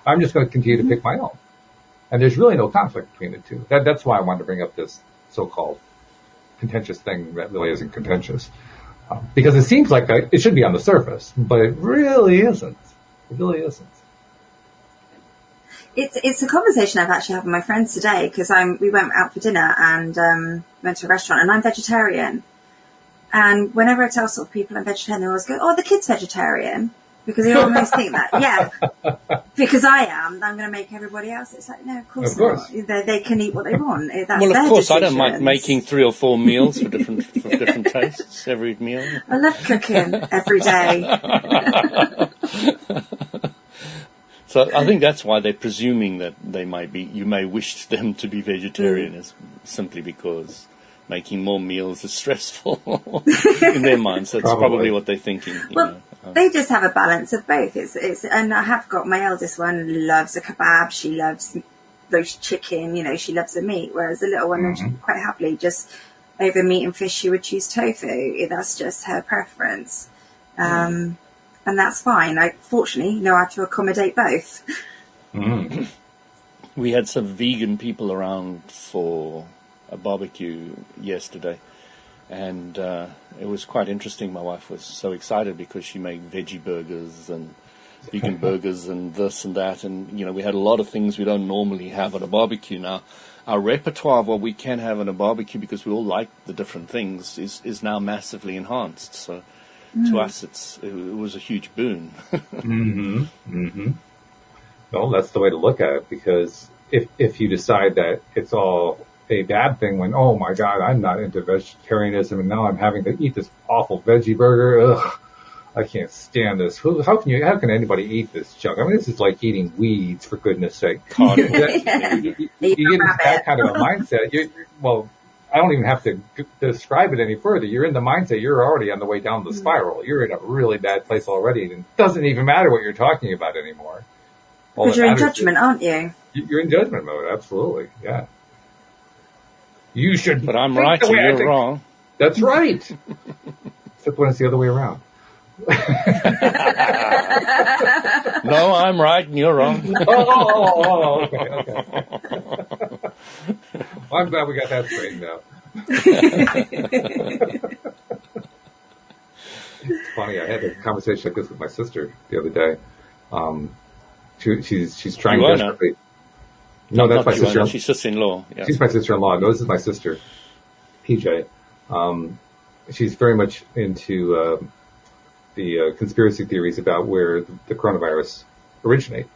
I'm just going to continue to pick my own. And there's really no conflict between the two. That's why I wanted to bring up this so-called contentious thing that really isn't contentious. Because it seems like it should be on the surface, but it really isn't. It really isn't. It's a conversation I've actually had with my friends today, because we went out for dinner and went to a restaurant, and I'm vegetarian. And whenever I tell sort of people I'm vegetarian, they always go, "Oh, the kid's vegetarian," because they almost think that, yeah, because I am, I'm going to make everybody else. It's like, no, of course not. They can eat what they want. That's well, of course, decisions. I don't mind making 3 or 4 meals for different tastes every meal. I love cooking every day. So I think that's why they're presuming that you may wish them to be vegetarian, is simply because making more meals is stressful in their minds. That's probably what they're thinking. They just have a balance of both. And I have got my eldest one loves a kebab. She loves roast chicken, she loves the meat, whereas the little one, she quite happily just over meat and fish, she would choose tofu. That's just her preference. And that's fine. I fortunately know how to accommodate both. We had some vegan people around for a barbecue yesterday, and it was quite interesting. My wife was so excited because she made veggie burgers and vegan burgers and this and that, and we had a lot of things we don't normally have at a barbecue. Now our repertoire of what we can have at a barbecue, because we all like the different things, is now massively enhanced. So to us it was a huge boon. Well, that's the way to look at it, because if you decide that it's all a bad thing when, oh my God, I'm not into vegetarianism and now I'm having to eat this awful veggie burger. Ugh, I can't stand this. How can anybody eat this junk? I mean, this is like eating weeds, for goodness sake. You get into that kind of a mindset. Well, I don't even have to describe it any further. You're in the mindset. You're already on the way down the spiral. You're in a really bad place already. And it doesn't even matter what you're talking about anymore. Because you're in judgment, aren't you? You're in judgment mode, absolutely, yeah. You should. But I'm right and you're wrong. That's right. Except when it's the other way around. No, I'm right and you're wrong. Okay. Well, I'm glad we got that straightened out. It's funny, I had a conversation like this with my sister the other day. She's trying desperately. No, that's my sister. She's sister-in-law. Yeah. She's my sister-in-law. No, this is my sister, PJ. She's very much into the conspiracy theories about where the coronavirus originate.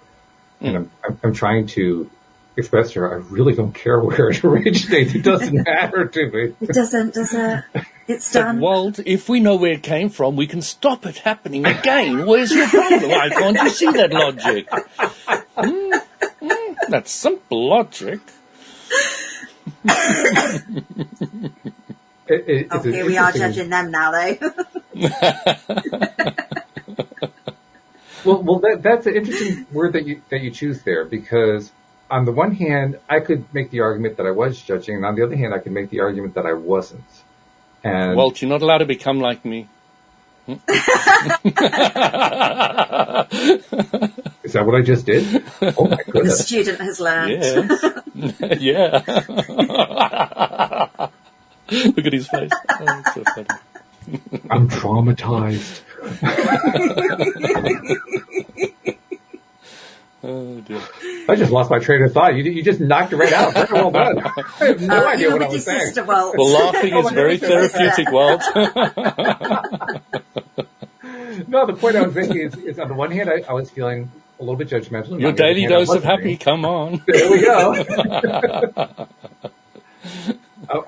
And I'm trying to express to her, I really don't care where it originates. It doesn't matter to me. It doesn't, does it? It's done. But Walt, if we know where it came from, we can stop it happening again. Where's your problem? Why can't you see that logic? That's simple logic. Okay, we are judging them now, though. Well, that's an interesting word that you choose there, because on the one hand, I could make the argument that I was judging, and on the other hand, I could make the argument that I wasn't. And Walt, you're not allowed to become like me. Is that what I just did? Oh my goodness. The student has learned. Yes. Yeah. Look at his face. Oh, it's so funny. I'm traumatized. Oh dear. I just lost my train of thought. You just knocked it right out. Very well done. I have no idea what I was saying. Sister, Walt. Well, laughing is very therapeutic, Walt. No, the point I was making is on the one hand, I was feeling a little bit judgmental. Your daily dose of happy, come on. There we go.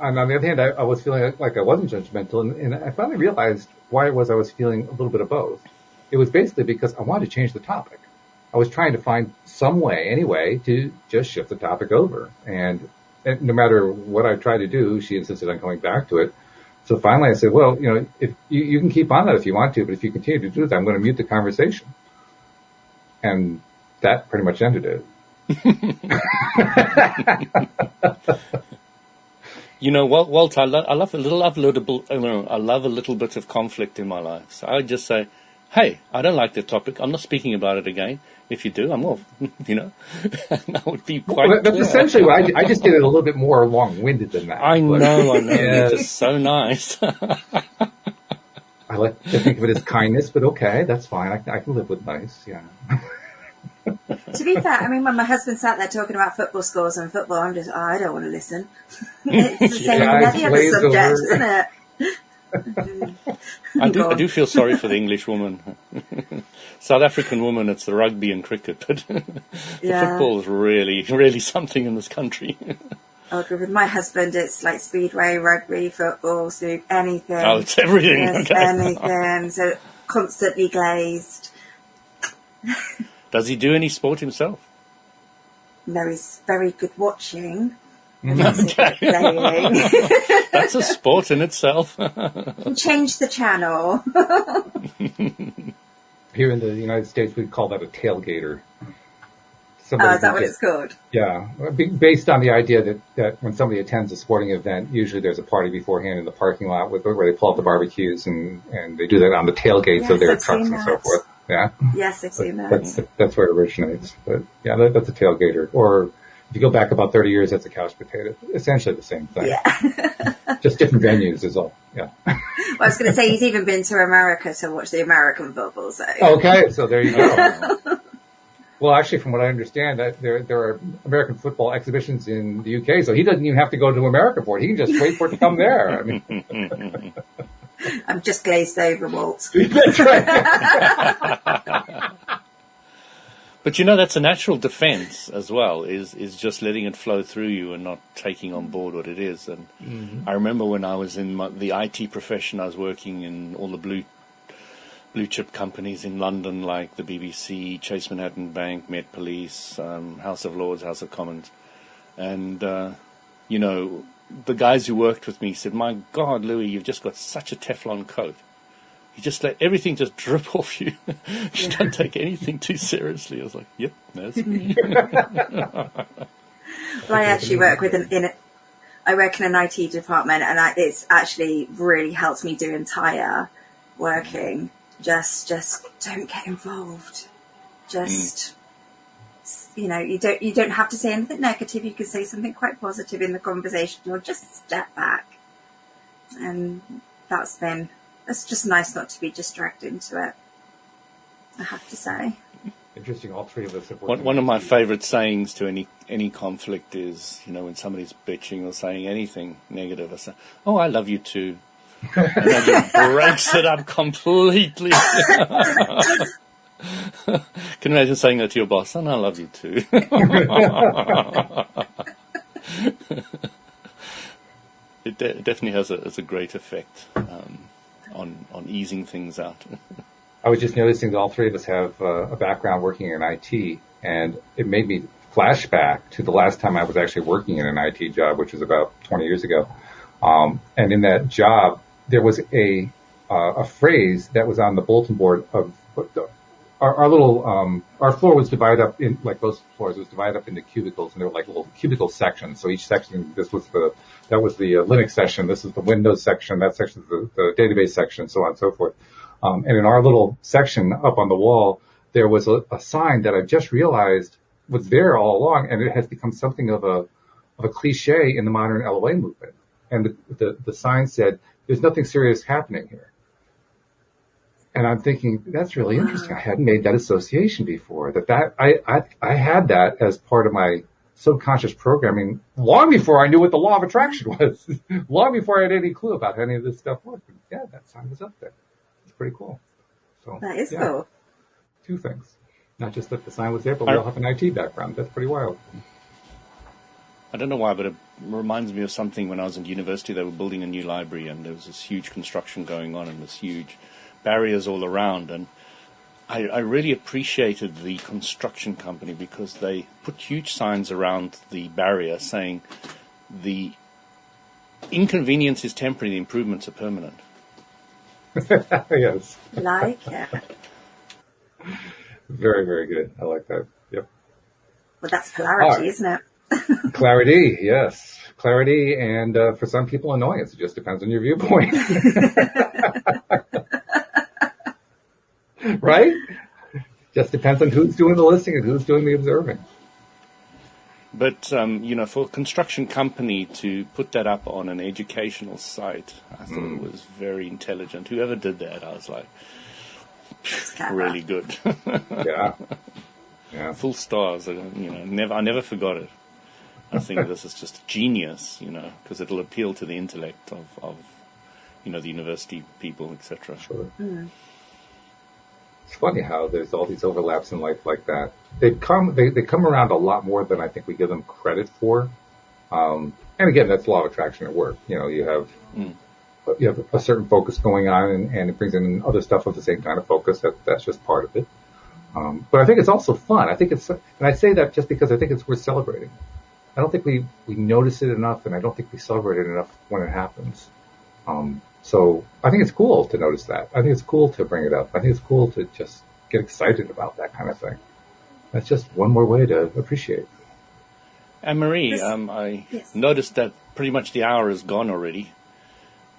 And on the other hand, I was feeling like I wasn't judgmental, and I finally realized why it was I was feeling a little bit of both. It was basically because I wanted to change the topic. I was trying to find some way, anyway, to just shift the topic over. And no matter what I tried to do, she insisted on coming back to it. So finally I said, well, if you can keep on that if you want to, but if you continue to do that, I'm going to mute the conversation. And that pretty much ended it. Walt, I love a little bit of conflict in my life. So I would just say, hey, I don't like the topic. I'm not speaking about it again. If you do, I'm off. That would be quite That's clear. essentially what I just did it a little bit more long-winded than that. I know. Yes. It's just so nice. I like to think of it as kindness, but okay, that's fine. I can live with nice, yeah. To be fair, I mean, when my husband sat there talking about football scores and football, I'm just, I don't want to listen. It's the same with every other subject, isn't it? I do feel sorry for the English woman. South African woman, it's the rugby and cricket, but the football is really, really something in this country. With my husband, it's like speedway, rugby, football, soup, anything. Oh, it's everything. Yes, okay. Anything. So constantly glazed. Does he do any sport himself? No, he's very good watching. Okay. Playing. That's a sport in itself. Change the channel. Here in the United States, we'd call that a tailgater. somebody is that what just, it's called? yeah, based on the idea that when somebody attends a sporting event, usually there's a party beforehand in the parking lot where they pull out the barbecues and they do that on the tailgates Yes, of their I've trucks seen and so that. forth. Yeah. Yes, I've seen that. That's where it originates. But yeah, that's a tailgater. Or if you go back about 30 years, that's a couch potato. Essentially the same thing. Yeah. Just different venues is all. Yeah. Well, I was going to say he's even been to America to watch the American football. So Okay, so there you go. Well, actually, from what I understand, that there are American football exhibitions in the UK, so he doesn't even have to go to America for it. He can just wait for it to come there. I mean, I'm just glazed over, Walt. that's right. But you know, that's a natural defense as well, is just letting it flow through you and not taking on board what it is. And I remember when I was in the IT profession, I was working in all the blue chip companies in London, like the BBC, Chase Manhattan Bank, Met Police, House of Lords, House of Commons. And, you know, the guys who worked with me said, "My God, Louis, you've just got such a Teflon coat. You just let everything just drip off you. You don't take anything too seriously." I was like, "Yep, that's me." Well, I actually work with I work in an IT department, and it's actually really helped me do entire working. Just don't get involved. Just, you know, you don't have to say anything negative. You can say something quite positive in the conversation, or just step back. And it's just nice not to be distracted into it, I have to say. Interesting. All three of us have One of my favorite sayings to any conflict is, you know, when somebody's bitching or saying anything negative, I say, "Oh, I love you too." And then just breaks it up completely. Can you imagine saying that to your boss? "And I love you too." It definitely has a great effect on easing things out. I was just noticing that all three of us have a background working in IT, and it made me flashback to the last time I was actually working in an IT job, which was about 20 years ago. And in that job, there was a phrase that was on the bulletin board of our little, our floor was divided up in, like most floors, was divided up into cubicles, and there were like little cubicle sections. So each section, that was the Linux section, this is the Windows section, that section is the database section, so on and so forth. And in our little section up on the wall, there was a sign that I just realized was there all along, and it has become something of a cliche in the modern LOA movement. And the sign said, "There's nothing serious happening here." And I'm thinking, that's really interesting. I hadn't made that association before. I had that as part of my subconscious programming long before I knew what the law of attraction was, long before I had any clue about any of this stuff was. But yeah, that sign was up there. It's pretty cool. So That is cool. Two things. Not just that the sign was there, but we all have an IT background. That's pretty wild. I don't know why, but it reminds me of something when I was in university. They were building a new library, and there was this huge construction going on and this huge barriers all around. And I really appreciated the construction company because they put huge signs around the barrier saying the inconvenience is temporary, the improvements are permanent. Yes. Like it. Very, very good. I like that. Yep. Well, that's polarity, isn't it? Clarity, yes. Clarity, and for some people, annoyance. It just depends on your viewpoint. Right? Just depends on who's doing the listening and who's doing the observing. But, for a construction company to put that up on an educational site, I thought it was very intelligent. Whoever did that, I was like, really good. Yeah. Full stars. I never forgot it. I think this is just genius, because it'll appeal to the intellect of the university people, etc. Sure. It's funny how there's all these overlaps in life like that. They come around a lot more than I think we give them credit for. And again, that's law of attraction at work. You have a certain focus going on, and it brings in other stuff with the same kind of focus. That's just part of it. But I think it's also fun. And I say that just because I think it's worth celebrating. I don't think we notice it enough, and I don't think we celebrate it enough when it happens. So I think it's cool to notice that. I think it's cool to bring it up. I think it's cool to just get excited about that kind of thing. That's just one more way to appreciate. And Marie, I noticed that pretty much the hour is gone already.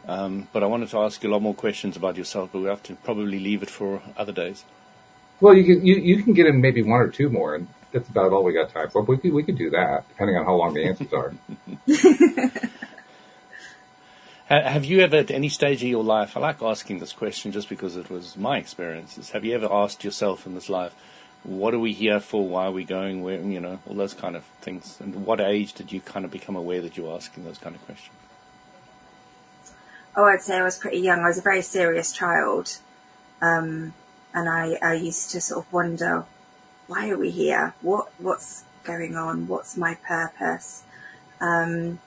But I wanted to ask you a lot more questions about yourself, but we have to probably leave it for other days. Well, you can get in maybe one or two more, and that's about all we got time for. But we could do that, depending on how long the answers are. Have you ever, at any stage of your life, I like asking this question just because it was my experiences, have you ever asked yourself in this life, what are we here for, why are we going, where, all those kind of things? And what age did you kind of become aware that you were asking those kind of questions? Oh, I'd say I was pretty young. I was a very serious child. And I used to sort of wonder, why are we here? What's going on? What's my purpose? And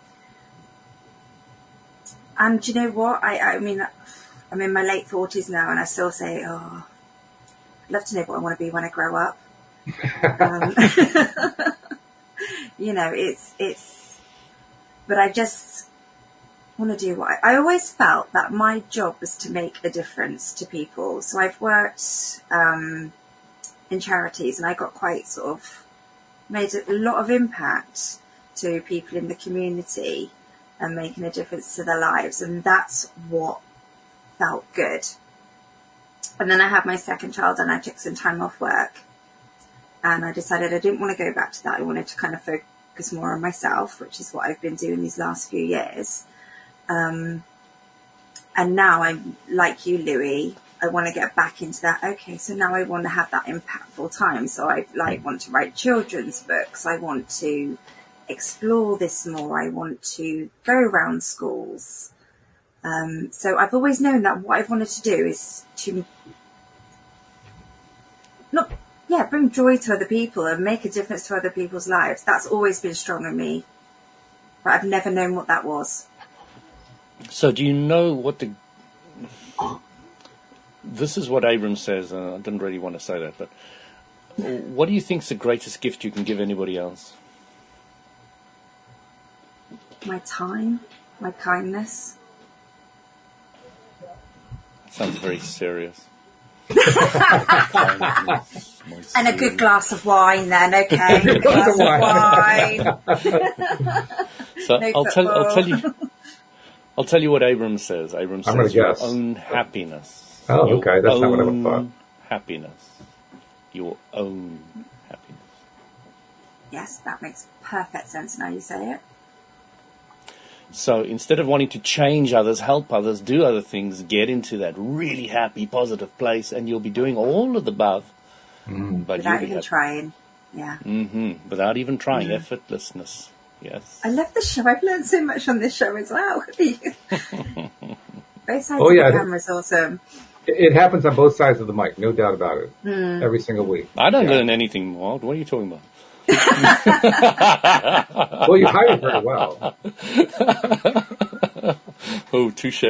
you know what? I mean, I'm in my late 40s now, and I still say, I'd love to know what I want to be when I grow up. But I just want to do what I always felt that my job was to make a difference to people. So I've worked in charities, and I got quite sort of made a lot of impact to people in the community and making a difference to their lives, and that's what felt good. And then I had my second child, and I took some time off work, and I decided I didn't want to go back to that. I wanted to kind of focus more on myself, which is what I've been doing these last few years. And now I'm like you, Louis. I want to get back into that. Okay, so now I want to have that impactful time. So I want to write children's books. I want to explore this more. I want to go around schools. So I've always known that what I've wanted to do is to bring joy to other people and make a difference to other people's lives. That's always been strong in me, but I've never known what that was. So do you know what this is what Abram says, and I didn't really want to say that, but what do you think is the greatest gift you can give anybody else? My time, my kindness. Sounds very serious. And a good glass of wine then, okay? A glass of wine. So I'll tell you what Abram says. Abram says your own happiness. Oh, okay. That's not what I would have thought. Happiness. Your own happiness. Yes, that makes perfect sense now you say it. So instead of wanting to change others, help others, do other things, get into that really happy, positive place, and you'll be doing all of the above. But without even trying. Yeah. Without even trying. Effortlessness. Yes. I love the show. I've learned so much on this show as well. Both sides of the camera is awesome. It happens on both sides of the mic, no doubt about it. Every single week. I don't learn anything, Walt. What are you talking about? Well, you hide it very well. Oh, touche.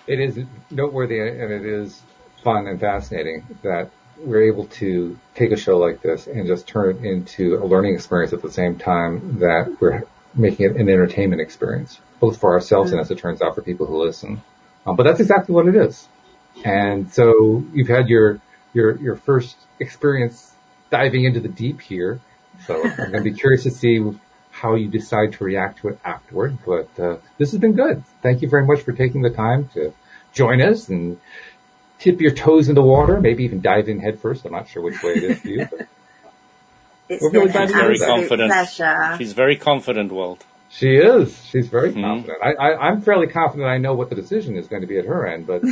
It is noteworthy, and it is fun and fascinating that we're able to take a show like this and just turn it into a learning experience at the same time that we're making it an entertainment experience, both for ourselves and, as it turns out, for people who listen. But that's exactly what it is. And so you've had your first experience diving into the deep here. So I'm going to be curious to see how you decide to react to it afterward. But this has been good. Thank you very much for taking the time to join us and tip your toes in the water, maybe even dive in head first. I'm not sure which way it is for you. But it's been an absolute pleasure. She's very confident, Walt. She is. She's very confident. I'm fairly confident I know what the decision is going to be at her end, but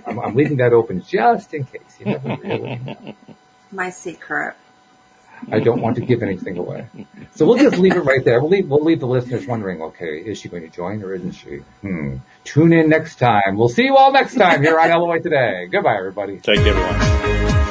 I'm leaving that open just in case. You never really know. My secret. I don't want to give anything away. So we'll just leave it right there. We'll leave the listeners wondering, okay, is she going to join or isn't she? Tune in next time. We'll see you all next time here on LOA Today. Goodbye, everybody. Take care, everyone.